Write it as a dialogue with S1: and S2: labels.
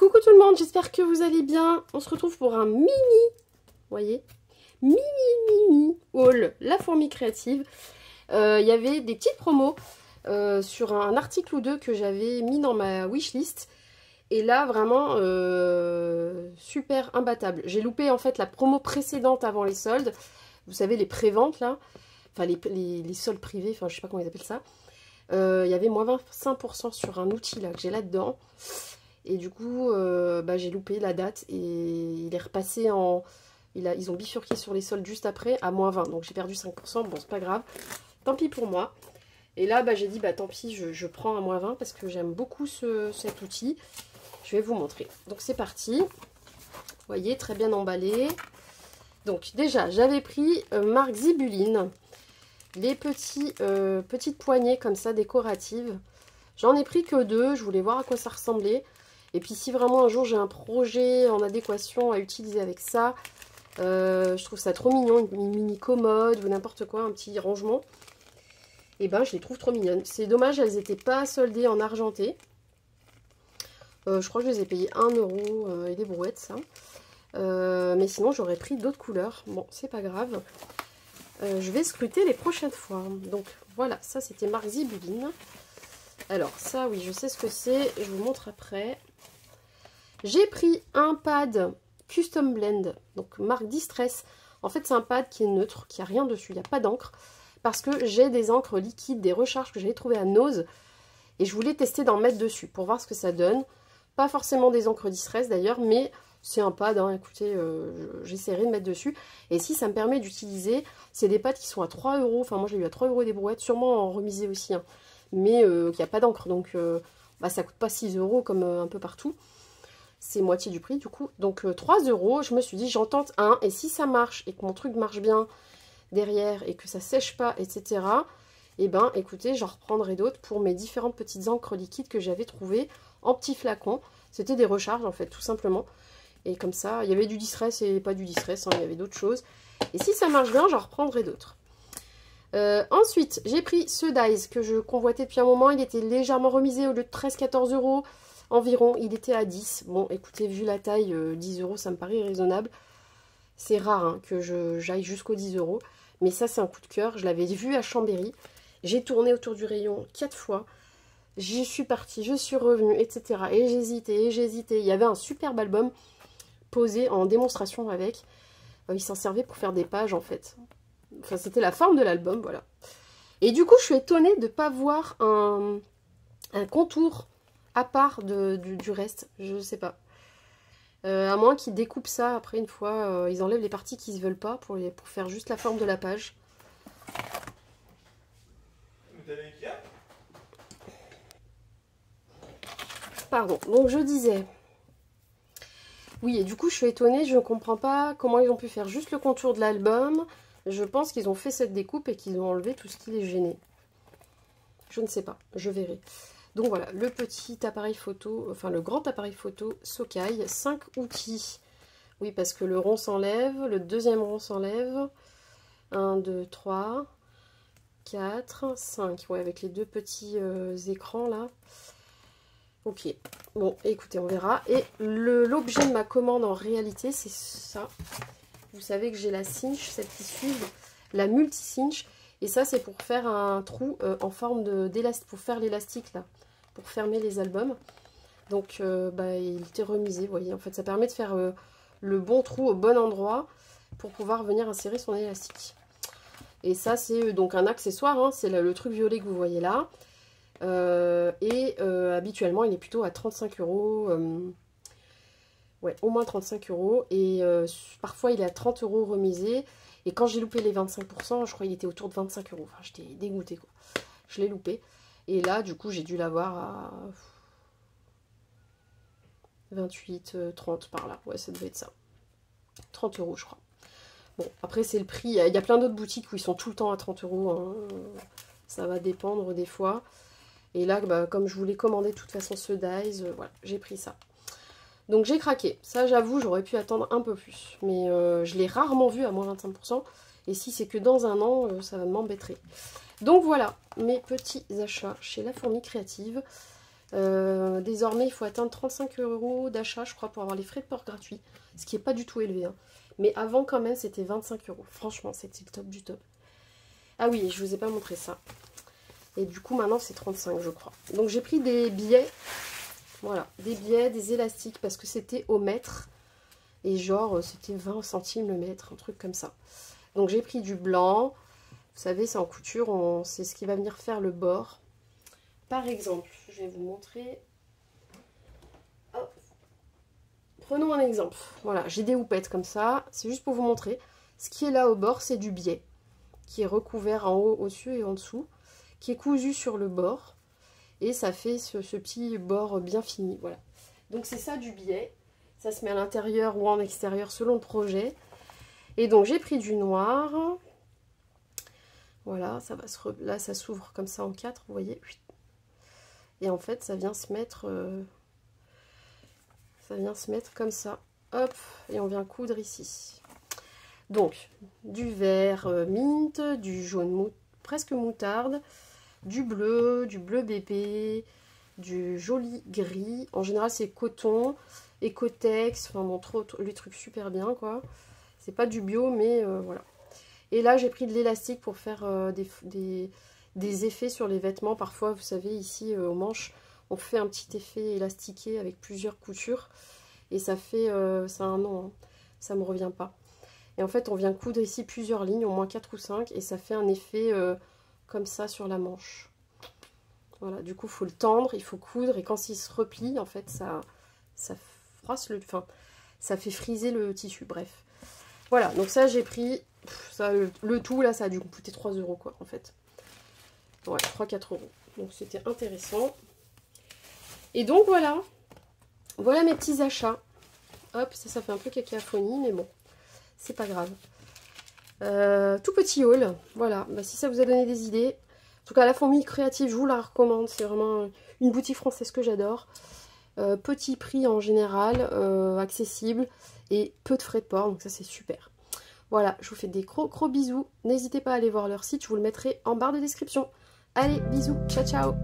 S1: Coucou tout le monde, j'espère que vous allez bien. On se retrouve pour un mini, vous voyez, mini haul La Fourmi Créative. Il y avait des petites promos sur un article ou deux que j'avais mis dans ma wishlist. Et là, vraiment, super imbattable. J'ai loupé en fait la promo précédente avant les soldes. Vous savez, les préventes là. Enfin, les soldes privés, enfin, je sais pas comment ils appellent ça. Il y avait moins 25% sur un outil là que j'ai là-dedans. Et du coup, j'ai loupé la date et il est repassé en... Ils ont bifurqué sur les soldes juste après à moins 20. Donc j'ai perdu 5%. Bon, c'est pas grave. Tant pis pour moi. Et là, j'ai dit, tant pis, je prends à moins 20 parce que j'aime beaucoup cet outil. Je vais vous montrer. Donc c'est parti. Vous voyez, très bien emballé. Donc déjà, j'avais pris marque Zibuline. Les petites poignées comme ça, décoratives. J'en ai pris que 2. Je voulais voir à quoi ça ressemblait. Et puis si vraiment un jour j'ai un projet en adéquation à utiliser avec ça, je trouve ça trop mignon, une mini commode ou n'importe quoi, un petit rangement. Et je les trouve trop mignonnes. C'est dommage, elles n'étaient pas soldées en argenté. Je crois que je les ai payées 1 € et des brouettes, ça. Mais sinon j'aurais pris d'autres couleurs. Bon, c'est pas grave. Je vais scruter les prochaines fois. Donc voilà, ça c'était marque Zibuline. Alors ça, oui, je sais ce que c'est. Je vous montre après. J'ai pris un pad Custom Blend, donc marque Distress. En fait, c'est un pad qui est neutre, qui n'a rien dessus, il n'y a pas d'encre. Parce que j'ai des encres liquides, des recharges que j'avais trouvées à Nose. Et je voulais tester d'en mettre dessus pour voir ce que ça donne. Pas forcément des encres Distress d'ailleurs, mais c'est un pad, hein, écoutez, j'essaierai de mettre dessus. Et si ça me permet d'utiliser, c'est des pads qui sont à 3 €. Enfin, moi, je l'ai eu à 3 € des brouettes, sûrement en remisé aussi. Hein, mais il n'y a pas d'encre, donc ça coûte pas 6 € comme un peu partout. C'est moitié du prix du coup. Donc 3 €, je me suis dit j'en tente un. Et si ça marche et que mon truc marche bien derrière et que ça sèche pas, etc. Écoutez, j'en reprendrai d'autres pour mes différentes petites encres liquides que j'avais trouvées en petits flacons. C'était des recharges en fait, tout simplement. Et comme ça, il y avait du Distress et pas du Distress, hein, il y avait d'autres choses. Et si ça marche bien, j'en reprendrai d'autres. Ensuite, j'ai pris ce dies que je convoitais depuis un moment. Il était légèrement remisé au lieu de 13-14 € environ. Il était à 10. Bon, écoutez, vu la taille, 10 €, ça me paraît raisonnable. C'est rare hein, que j'aille jusqu'aux 10 €. Mais ça, c'est un coup de cœur. Je l'avais vu à Chambéry. J'ai tourné autour du rayon 4 fois. J'y suis partie, je suis revenue, etc. Et j'hésitais. Il y avait un superbe album posé en démonstration avec. Il s'en servait pour faire des pages, en fait. Enfin, c'était la forme de l'album, voilà. Et du coup, je suis étonnée de ne pas voir un contour à part du reste. Je sais pas. À moins qu'ils découpent ça après une fois. Ils enlèvent les parties qu'ils ne veulent pas pour faire juste la forme de la page. Pardon. Donc, je disais... Oui, et du coup, je suis étonnée. Je ne comprends pas comment ils ont pu faire juste le contour de l'album. Je pense qu'ils ont fait cette découpe et qu'ils ont enlevé tout ce qui les gênait. Je ne sais pas, je verrai. Donc voilà, le petit appareil photo, enfin le grand appareil photo Sokai, 5 outils. Oui, parce que le rond s'enlève, le deuxième rond s'enlève. 1, 2, 3, 4, 5. Ouais, avec les deux petits écrans là. Ok, bon, écoutez, on verra. Et l'objet de ma commande en réalité, c'est ça. Vous savez que j'ai la cinch, celle qui suit, la multi-cinch. Et ça, c'est pour faire un trou en forme d'élastique, pour faire l'élastique là, pour fermer les albums. Donc, il était remisé, vous voyez. En fait, ça permet de faire le bon trou au bon endroit pour pouvoir venir insérer son élastique. Et ça, c'est donc un accessoire, hein, c'est le truc violet que vous voyez là. Habituellement, il est plutôt à 35 €. Ouais, au moins 35 €. Et parfois, il est à 30 € remisé. Et quand j'ai loupé les 25%, je crois qu'il était autour de 25 €. Enfin, j'étais dégoûtée, quoi. Je l'ai loupé. Et là, du coup, j'ai dû l'avoir à 28, 30 par là. Ouais, ça devait être ça. 30 €, je crois. Bon, après, c'est le prix. Il y a plein d'autres boutiques où ils sont tout le temps à 30 €. Hein. Ça va dépendre des fois. Et là, comme je voulais commander de toute façon ce dies, voilà, j'ai pris ça. Donc j'ai craqué. Ça, j'avoue, j'aurais pu attendre un peu plus. Mais je l'ai rarement vu à moins 25%. Et si c'est que dans un an, ça m'embêterait. Donc voilà, mes petits achats chez La Fourmi Créative. Désormais, il faut atteindre 35 € d'achat, je crois, pour avoir les frais de port gratuits. Ce qui n'est pas du tout élevé. Hein. Mais avant, quand même, c'était 25 €. Franchement, c'était le top du top. Ah oui, je vous ai pas montré ça. Et du coup, maintenant, c'est 35, je crois. Donc, j'ai pris des billets. Voilà, des billets, des élastiques, parce que c'était au mètre. Et genre, c'était 20 centimes le mètre, un truc comme ça. Donc, j'ai pris du blanc. Vous savez, c'est en couture, c'est ce qui va venir faire le bord. Par exemple, je vais vous montrer. Hop. Prenons un exemple. Voilà, j'ai des houpettes comme ça. C'est juste pour vous montrer. Ce qui est là au bord, c'est du biais. Qui est recouvert en haut, au-dessus et en dessous. Qui est cousu sur le bord. Et ça fait ce petit bord bien fini. Voilà. Donc c'est ça du biais. Ça se met à l'intérieur ou en extérieur selon le projet. Et donc j'ai pris du noir. Voilà, ça va là ça s'ouvre comme ça en 4, vous voyez. Et en fait, ça vient se mettre comme ça. Hop, et on vient coudre ici. Donc, du vert mint, du jaune presque moutarde, du bleu bébé, du joli gris. En général, c'est coton, Ecotex, enfin bon, les trucs super bien, quoi. C'est pas du bio, mais voilà. Et là, j'ai pris de l'élastique pour faire des effets sur les vêtements. Parfois, vous savez, ici, aux manches, on fait un petit effet élastiqué avec plusieurs coutures. Et ça fait... ça a un nom, hein. Ça me revient pas. Et en fait, on vient coudre ici plusieurs lignes, au moins 4 ou 5. Et ça fait un effet comme ça sur la manche. Voilà, du coup, il faut le tendre, il faut coudre. Et quand il se replie, en fait, ça froisse le... Enfin, ça fait friser le tissu, bref. Voilà, donc ça, j'ai pris... Ça, le tout, là, ça a dû me coûter 3 €, quoi, en fait. Ouais, 3-4 €. Donc, c'était intéressant. Et donc, voilà. Voilà mes petits achats. Hop, ça fait un peu cacophonie, mais bon, c'est pas grave. Tout petit haul. Voilà, bah, si ça vous a donné des idées. En tout cas, la Fourmi Créative, je vous la recommande. C'est vraiment une boutique française que j'adore. Petit prix en général, accessible et peu de frais de port, donc ça, c'est super. Voilà, je vous fais des gros bisous. N'hésitez pas à aller voir leur site, je vous le mettrai en barre de description. Allez, bisous, ciao ciao.